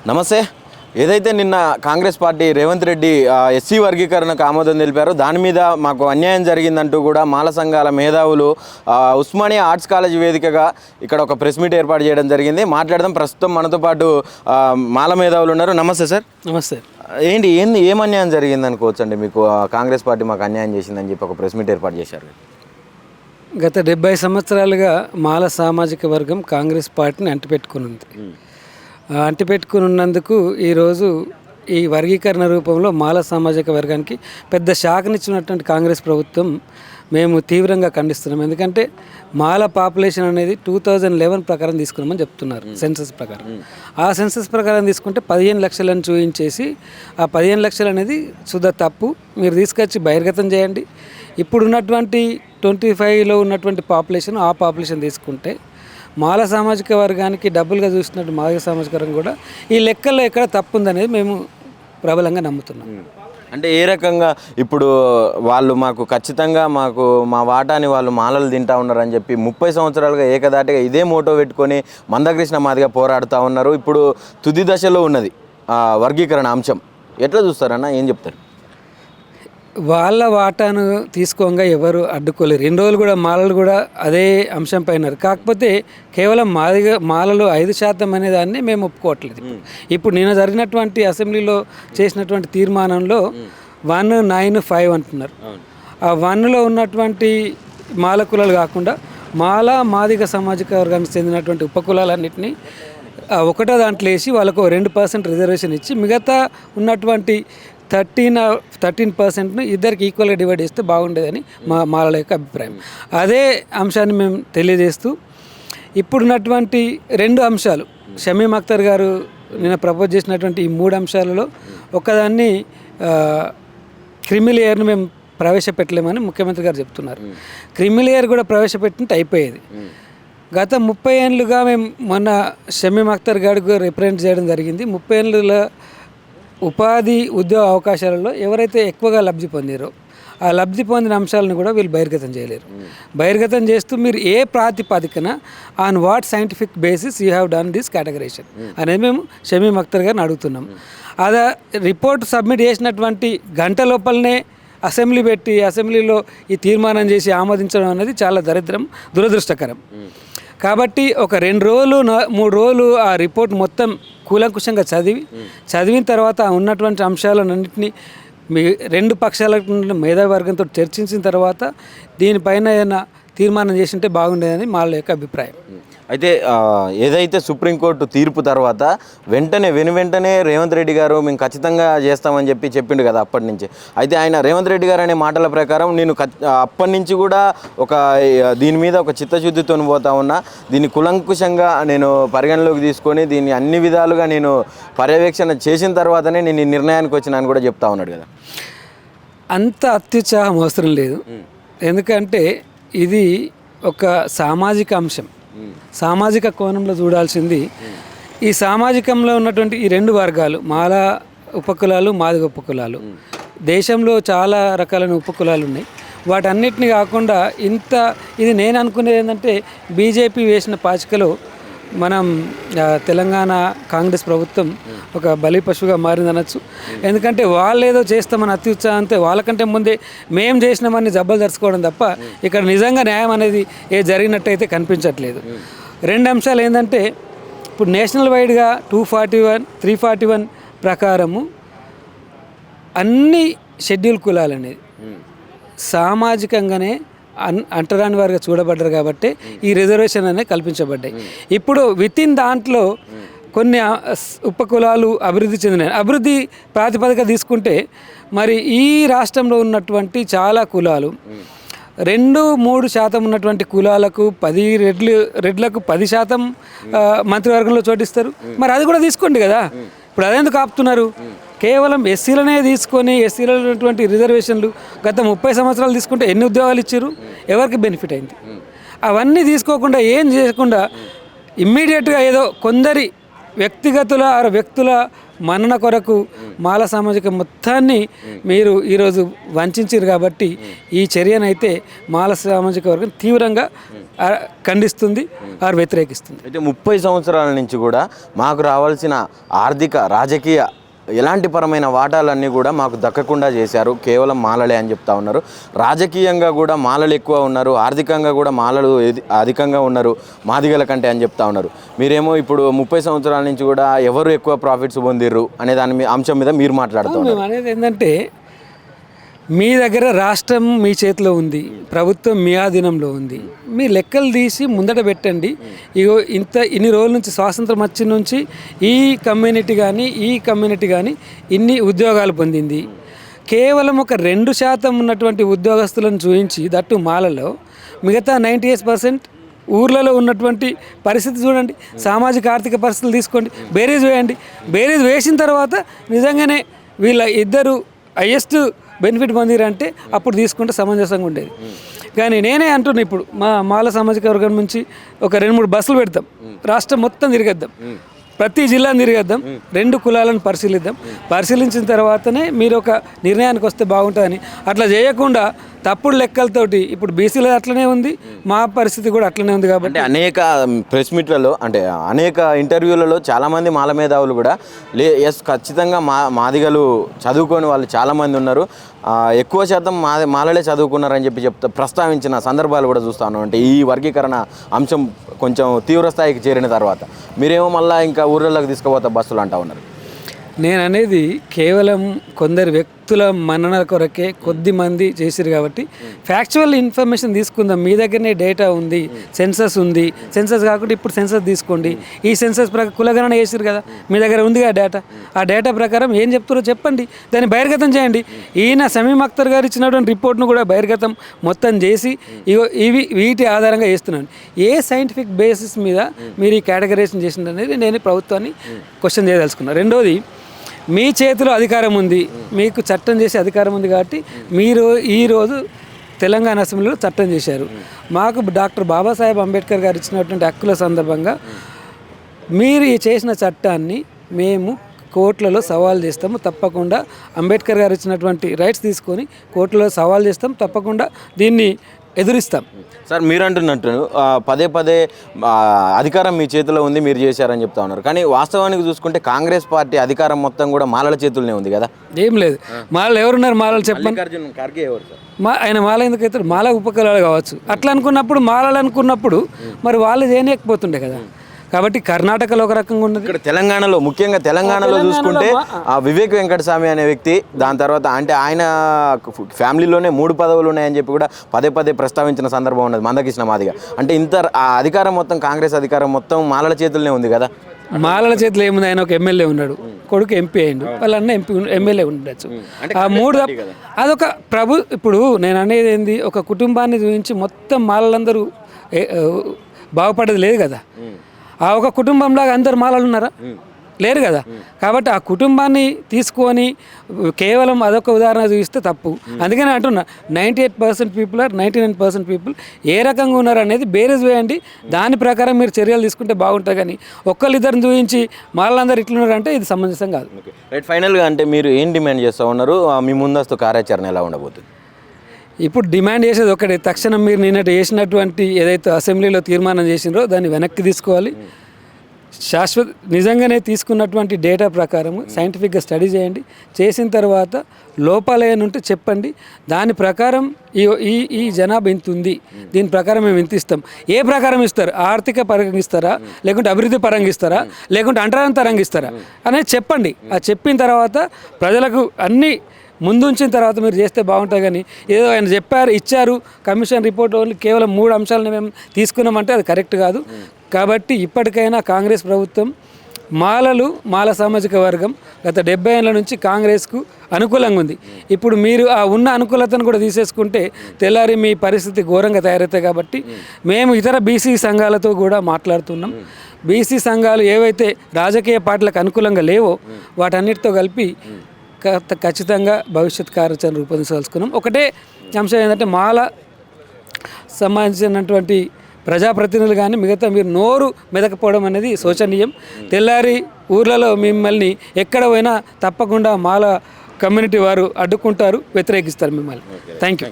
నమస్తే. ఏదైతే నిన్న కాంగ్రెస్ పార్టీ రేవంత్ రెడ్డి ఎస్సీ వర్గీకరణకు ఆమోదం తెలిపారో దాని మీద మాకు అన్యాయం జరిగిందంటూ కూడా మాల సంఘాల మేధావులు ఉస్మానియా ఆర్ట్స్ కాలేజ్ వేదికగా ఇక్కడ ఒక ప్రెస్ మీట్ ఏర్పాటు చేయడం జరిగింది. మాట్లాడదాం. ప్రస్తుతం మనతో పాటు మాల మేధావులు ఉన్నారు. నమస్తే సార్. నమస్తే. ఏం అన్యాయం జరిగింది అనుకోవచ్చండి మీకు? కాంగ్రెస్ పార్టీ మాకు అన్యాయం చేసిందని చెప్పి ఒక ప్రెస్ మీట్ ఏర్పాటు చేశారు. గత 70 సంవత్సరాలుగా మాల సామాజిక వర్గం కాంగ్రెస్ పార్టీని అంటిపెట్టుకుని ఉన్నందుకు ఈరోజు ఈ వర్గీకరణ రూపంలో మాల సామాజిక వర్గానికి పెద్ద షాక్నిచ్చినటువంటి కాంగ్రెస్ ప్రభుత్వం మేము తీవ్రంగా ఖండిస్తున్నాం. ఎందుకంటే మాల పాపులేషన్ అనేది 2011 ప్రకారం తీసుకున్నామని చెప్తున్నారు, సెన్సస్ ప్రకారం. ఆ సెన్సస్ ప్రకారం తీసుకుంటే 15 లక్షలను చూపించేసి ఆ 15 లక్షలు అనేది శుద్ధ తప్పు, మీరు తీసుకొచ్చి బహిర్గతం చేయండి. ఇప్పుడు ఉన్నటువంటి 25లో ఉన్నటువంటి పాపులేషన్, ఆ పాపులేషన్ తీసుకుంటే మాల సామాజిక వర్గానికి డబ్బులుగా చూసినట్టు మాదిగ సామాజిక వర్గం కూడా ఈ లెక్కల్లో ఎక్కడ తప్పు ఉందనేది మేము ప్రబలంగా నమ్ముతున్నాం. అంటే ఏ రకంగా ఇప్పుడు వాళ్ళు మాకు ఖచ్చితంగా మా వాటాని వాళ్ళు మాలలు తింటా ఉన్నారని చెప్పి 30 సంవత్సరాలుగా ఏకదాటిగా ఇదే మోటో పెట్టుకొని మందకృష్ణ మాదిగా పోరాడుతూ ఉన్నారు. ఇప్పుడు తుది దశలో ఉన్నది వర్గీకరణ అంశం. ఎట్లా చూస్తారన్న, ఏం చెప్తారు? వాళ్ళ వాటాను తీసుకోగా ఎవరు అడ్డుకోలేరు. 2 రోజులు కూడా మాలలు కూడా అదే అంశం పైన. కాకపోతే కేవలం మాలలు 5% అనే దాన్ని మేము ఒప్పుకోవట్లేదు. ఇప్పుడు నిన్న జరిగినటువంటి అసెంబ్లీలో చేసినటువంటి తీర్మానంలో 195 అంటున్నారు. ఆ 1లో ఉన్నటువంటి మాల కులాలు కాకుండా మాదిగ సామాజిక వర్గానికి చెందినటువంటి ఉపకులాలన్నింటినీ ఒకటో దాంట్లో వేసి వాళ్ళకు 2% రిజర్వేషన్ ఇచ్చి మిగతా ఉన్నటువంటి 13% ఇద్దరికి ఈక్వల్గా డివైడ్ చేస్తే బాగుండేదని మాల యొక్క అభిప్రాయం. అదే అంశాన్ని మేము తెలియజేస్తూ ఇప్పుడున్నటువంటి 2 అంశాలు షమీమ్ అఖ్తర్ గారు నిన్న ప్రపోజ్ చేసినటువంటి ఈ 3 అంశాలలో ఒకదాన్ని క్రిమిలేయర్ను మేము ప్రవేశపెట్టలేమని ముఖ్యమంత్రి గారు చెప్తున్నారు. క్రిమిలేయర్ కూడా ప్రవేశపెట్టినట్టు అయిపోయేది. గత 30 ఏళ్ళుగా మేము మొన్న షమీమ్ అఖ్తర్ గారికి రిప్రజెంట్ చేయడం జరిగింది. 30 ఏళ్ళ ఉపాధి ఉద్యోగ అవకాశాలలో ఎవరైతే ఎక్కువగా లబ్ధి పొందారో ఆ లబ్ధి పొందిన అంశాలను కూడా వీళ్ళు బహిర్గతం చేయలేరు. బహిర్గతం చేస్తూ మీరు ఏ ప్రాతిపదికన on what scientific basis you have done this categorisation అనేది మేము షమీమ్ అఖ్తర్ గారిని అడుగుతున్నాం. అదే రిపోర్ట్ సబ్మిట్ చేసినటువంటి గంట లోపలనే అసెంబ్లీ పెట్టి అసెంబ్లీలో ఈ తీర్మానం చేసి ఆమోదించడం అనేది చాలా దురదృష్టకరం. కాబట్టి ఒక 2 రోజులు 3 రోజులు ఆ రిపోర్ట్ మొత్తం కూలంకుషంగా చదివిన తర్వాత ఉన్నటువంటి అంశాలన్నింటినీ 2 పక్షాల మేధావర్గంతో చర్చించిన తర్వాత దీనిపైన ఏదైనా తీర్మానం చేసింటే బాగుండేదని వాళ్ళ యొక్క అభిప్రాయం. అయితే ఏదైతే సుప్రీంకోర్టు తీర్పు తర్వాత వెంటనే రేవంత్ రెడ్డి గారు మేము ఖచ్చితంగా చేస్తామని చెప్పిండు కదా అప్పటి నుంచి. అయితే ఆయన రేవంత్ రెడ్డి గారు అనే మాటల ప్రకారం నేను అప్పటి నుంచి కూడా దీని మీద ఒక చిత్తశుద్ధితో పోతా ఉన్నా, దీన్ని కులంకుశంగా నేను పరిగణలోకి తీసుకొని దీన్ని అన్ని విధాలుగా నేను పర్యవేక్షణ చేసిన తర్వాతనే నేను ఈ నిర్ణయానికి వచ్చినాను కూడా చెప్తా ఉన్నాడు కదా. అంత అత్యుత్సాహం అవసరం లేదు. ఎందుకంటే ఇది ఒక సామాజిక అంశం, సామాజిక కోణంలో చూడాల్సింది. ఈ సామాజికంలో ఉన్నటువంటి ఈ 2 వర్గాలు మాల ఉపకులాలు, మాదిగ ఉపకులాలు, దేశంలో చాలా రకాలైన ఉపకులాలు ఉన్నాయి. వాటన్నిటిని కాకుండా ఇది నేను అనుకునేది ఏంటంటే బీజేపీ వేసిన పాచికలో మనం తెలంగాణ కాంగ్రెస్ ప్రభుత్వం ఒక బలి పశువుగా మారిందనొచ్చు. ఎందుకంటే వాళ్ళు ఏదో చేస్తామని అత్యుత్సాహంతో వాళ్ళకంటే ముందే మేము చేసినామని జబ్బలు తెరుచుకోవడం తప్ప ఇక్కడ నిజంగా న్యాయం అనేది జరిగినట్టయితే కనిపించట్లేదు. 2 అంశాలు ఏంటంటే ఇప్పుడు నేషనల్ వైడ్గా 241, 341 ప్రకారము అన్ని షెడ్యూల్ కులాలు అనేది సామాజికంగానే అంటరాని వారిగా చూడబడ్డారు కాబట్టి ఈ రిజర్వేషన్ అనేది కల్పించబడ్డాయి. ఇప్పుడు వితిన్ దాంట్లో కొన్ని ఉపకులాలు అభివృద్ధి చెందినాయి. అభివృద్ధి ప్రాతిపదిక తీసుకుంటే మరి ఈ రాష్ట్రంలో ఉన్నటువంటి చాలా కులాలు 2-3% ఉన్నటువంటి కులాలకు 10 రెడ్లకు 10% మంత్రివర్గంలో చోటిస్తారు. మరి అది కూడా తీసుకోండి కదా. ఇప్పుడు అదెందుకు ఆపుతున్నారు? కేవలం ఎస్సీలనే తీసుకొని ఎస్సీలో ఉన్నటువంటి రిజర్వేషన్లు గత 30 సంవత్సరాలు తీసుకుంటే ఎన్ని ఉద్యోగాలు ఇచ్చారు, ఎవరికి బెనిఫిట్ అయింది? అవన్నీ తీసుకోకుండా ఏం చేయకుండా ఇమ్మీడియట్గా ఏదో కొందరి వ్యక్తుల మన్నన కొరకు మాల సామాజిక మొత్తాన్ని మీరు ఈరోజు వంచారు కాబట్టి ఈ చర్యనైతే మాల సామాజిక వర్గం తీవ్రంగా ఖండిస్తుంది ఆరు వ్యతిరేకిస్తుంది. అయితే 30 సంవత్సరాల నుంచి కూడా మాకు రావాల్సిన ఆర్థిక రాజకీయ ఎలాంటి పరమైన వాటాలన్నీ కూడా మాకు దక్కకుండా చేశారు, కేవలం మాలలే అని చెప్తా ఉన్నారు. రాజకీయంగా కూడా మాలలు ఎక్కువ ఉన్నారు, ఆర్థికంగా కూడా మాలలు అధికంగా ఉన్నారు మాదిగల కంటే అని చెప్తా ఉన్నారు. మీరేమో ఇప్పుడు 30 సంవత్సరాల నుంచి కూడా ఎవరు ఎక్కువ ప్రాఫిట్స్ పొందిర్రు అనే దాని అంశం మీద మీరు మాట్లాడుతున్నారు. మేము అనేది ఏంటంటే మీ దగ్గర రాష్ట్రం మీ చేతిలో ఉంది, ప్రభుత్వం మీ ఆధీనంలో ఉంది, మీ లెక్కలు తీసి ముందట పెట్టండి. ఇగో ఇన్ని రోజుల నుంచి స్వాతంత్రం వచ్చి నుంచి ఈ కమ్యూనిటీ కానీ ఇన్ని ఉద్యోగాలు పొందింది. కేవలం ఒక 2% ఉన్నటువంటి ఉద్యోగస్తులను చూపించి దట్టు మాలలో మిగతా 98% ఊర్లలో ఉన్నటువంటి పరిస్థితి చూడండి, సామాజిక ఆర్థిక పరిస్థితులు తీసుకోండి, బేరీజ్ వేయండి. బేరీజ్ వేసిన తర్వాత నిజంగానే వీళ్ళ ఇద్దరు హైయెస్ట్ బెనిఫిట్ పొందిరంటే అప్పుడు తీసుకుంటే సమంజసంగా ఉండేది. కానీ నేనే అంటున్నా, ఇప్పుడు మాల సామాజిక వర్గం నుంచి ఒక 2-3 బస్సులు పెడతాం, రాష్ట్రం మొత్తం తిరిగేద్దాం, ప్రతి జిల్లాను తిరిగేద్దాం, 2 కులాలను పరిశీలించిన తర్వాతనే మీరు ఒక నిర్ణయానికి వస్తే బాగుంటుందని. అట్లా చేయకుండా తప్పుడు లెక్కలతోటి ఇప్పుడు బీసీలో అట్లనే ఉంది, మా పరిస్థితి కూడా అట్లనే ఉంది. కాబట్టి అనేక ప్రెస్ మీట్లలో అనేక ఇంటర్వ్యూలలో చాలామంది మాల మేధావులు కూడా ఖచ్చితంగా మాదిగలు చదువుకొని వాళ్ళు చాలామంది ఉన్నారు, ఎక్కువ శాతం మాలలే చదువుకున్నారని చెప్పి ప్రస్తావించిన సందర్భాలు కూడా చూస్తాను. అంటే ఈ వర్గీకరణ అంశం కొంచెం తీవ్ర స్థాయికి చేరిన తర్వాత మీరేమో మళ్ళీ ఇంకా ఊర్లలోకి తీసుకుపోతా బస్సులు అంటూ ఉన్నారు. నేను అనేది కేవలం కొందరు వ్యక్తుల మన్నన కొరకే కొద్ది మంది చేసిరు కాబట్టి ఫ్యాక్చువల్ ఇన్ఫర్మేషన్ తీసుకుందాం. మీ దగ్గరనే డేటా ఉంది, సెన్సస్ ఉంది, సెన్సస్ కాకుండా ఇప్పుడు సెన్సస్ తీసుకోండి. ఈ సెన్సస్ కులగణన చేసిరు కదా, మీ దగ్గర ఉందిగా డేటా. ఆ డేటా ప్రకారం ఏం చెప్తారో చెప్పండి, దాన్ని బహిర్గతం చేయండి. ఈయన సమీమ్ అఖ్తర్ గారు ఇచ్చినటువంటి రిపోర్ట్ను కూడా బహిర్గతం మొత్తం చేసి వీటి ఆధారంగా చేస్తున్నాను. ఏ సైంటిఫిక్ బేసిస్ మీద మీరు ఈ కేటగరైజేషన్ చేసింది అనేది నేను ప్రభుత్వాన్ని క్వశ్చన్ చేయదలుచుకున్నాను. రెండోది, మీ చేతిలో అధికారం ఉంది, మీకు చట్టం చేసే అధికారం ఉంది కాబట్టి మీరు ఈరోజు తెలంగాణ అసెంబ్లీలో చట్టం చేశారు. మాకు డాక్టర్ బాబాసాహెబ్ అంబేద్కర్ గారు ఇచ్చినటువంటి హక్కుల సందర్భంగా మీరు ఈ చేసిన చట్టాన్ని మేము కోర్టులలో సవాల్ చేస్తాము. తప్పకుండా అంబేద్కర్ గారు ఇచ్చినటువంటి రైట్స్ తీసుకొని కోర్టులో సవాల్ చేస్తాం, తప్పకుండా దీన్ని ఎదురిస్తాం. సార్, మీరు అంటున్నట్టు పదే అధికారం మీ చేతిలో ఉంది, మీరు చేశారని చెప్తా ఉన్నారు. కానీ వాస్తవానికి చూసుకుంటే కాంగ్రెస్ పార్టీ అధికారం మొత్తం కూడా మాలల చేతుల్లోనే ఉంది కదా. ఏం లేదు, మాలలు ఎవరున్నారు? మాలలు చెప్పండి. ఆయన మాల ఎందుకు అవుతాడు? మాల ఉపకులాలు కావచ్చు. అట్లా అనుకున్నప్పుడు మరి వాళ్ళు చేయలేకపోతుండే కదా. కాబట్టి కర్ణాటకలో ఒక రకంగా ఉన్నది, ఇక్కడ తెలంగాణలో ముఖ్యంగా తెలంగాణలో చూసుకుంటే వివేక్ వెంకటస్వామి అనే వ్యక్తి, దాని తర్వాత అంటే ఆయన ఫ్యామిలీలోనే 3 పదవులు ఉన్నాయని చెప్పి కూడా పదే ప్రస్తావించిన సందర్భం ఉన్నది మందకృష్ణ మాదిగ. అంటే ఇంత అధికారం మొత్తం కాంగ్రెస్ అధికారం మొత్తం మాలల చేతుల్లోనే ఉంది కదా. మాలల చేతిలో ఏముంది? ఆయన ఒక ఎమ్మెల్యే ఉన్నాడు, కొడుకు ఎంపీ అయ్యిండు, వాళ్ళన్న ఎమ్మెల్యే ఉండొచ్చు. ఆ 3 అదొక ఇప్పుడు నేను అనేది ఏంది, ఒక కుటుంబాన్ని చూపించి మొత్తం మాలలందరూ బాగుపడేది లేదు కదా. ఆ ఒక కుటుంబంలాగా అందరు మాలలు ఉన్నారా? లేరు కదా. కాబట్టి ఆ కుటుంబాన్ని తీసుకొని కేవలం అదొక ఉదాహరణ చూపిస్తే తప్పు. అందుకని అంటున్నా, 98% పీపుల్ 99% పీపుల్ ఏ రకంగా ఉన్నారు అనేది బేరేజ్ వేయండి, దాని ప్రకారం మీరు చర్యలు తీసుకుంటే బాగుంటుంది. కానీ ఒక్కరిద్దరిని చూపించి మాలందరూ ఇట్లున్నారంటే ఇది సమంజసం కాదు. రైట్, ఫైనల్గా అంటే మీరు ఏం డిమాండ్ చేస్తూ ఉన్నారు? మీ ముందస్తు కార్యాచరణ ఎలా ఉండబోతుంది? ఇప్పుడు డిమాండ్ చేసేది ఒకటే, తక్షణం మీరు నిన్నటి చేసినటువంటి ఏదైతే అసెంబ్లీలో తీర్మానం చేసినారో దాన్ని వెనక్కి తీసుకోవాలి. నిజంగానే తీసుకున్నటువంటి డేటా ప్రకారం సైంటిఫిక్గా స్టడీ చేయండి. చేసిన తర్వాత లోపాలు ఏమైనా ఉంటే చెప్పండి, దాని ప్రకారం ఈ జనాభా ఇంత ఉంది, దీని ప్రకారం మేము ఇంత ఇస్తాం. ఏ ప్రకారం ఇస్తారు? ఆర్థిక పరంగా ఇస్తారా, లేకుంటే అభివృద్ధి పరంగా ఇస్తారా, లేకుంటే అంటరాంతరంగా ఇస్తారా అనేది చెప్పండి. అది చెప్పిన తర్వాత ప్రజలకు అన్నీ ముందుంచిన తర్వాత మీరు చేస్తే బాగుంటుంది. కానీ ఏదో ఆయన ఇచ్చారు కమిషన్ రిపోర్ట్ ఓన్లీ కేవలం 3 అంశాలను మేము తీసుకున్నామంటే అది కరెక్ట్ కాదు. కాబట్టి ఇప్పటికైనా కాంగ్రెస్ ప్రభుత్వం మాల సామాజిక వర్గం గత 70 ఏళ్ళ నుంచి కాంగ్రెస్కు అనుకూలంగా ఉంది. ఇప్పుడు మీరు ఆ ఉన్న అనుకూలతను కూడా తీసేసుకుంటే తెల్లారి మీ పరిస్థితి ఘోరంగా తయారవుతాయి. కాబట్టి మేము ఇతర బీసీ సంఘాలతో కూడా మాట్లాడుతున్నాం. బీసీ సంఘాలు ఏవైతే రాజకీయ పార్టీలకు అనుకూలంగా లేవో వాటన్నిటితో కలిపి ఖచ్చితంగా భవిష్యత్ కార్యాచరణ రూపొందించదలుచుకున్నాం. ఒకటే అంశం ఏంటంటే మాల సంబంధించినటువంటి ప్రజాప్రతినిధులు కానీ మిగతా మీరు నోరు మెదకపోవడం అనేది శోచనీయం. తెల్లారి ఊర్లలో మిమ్మల్ని ఎక్కడ పోయినా తప్పకుండా మాల కమ్యూనిటీ వారు అడ్డుకుంటారు, వ్యతిరేకిస్తారు మిమ్మల్ని. Thank you.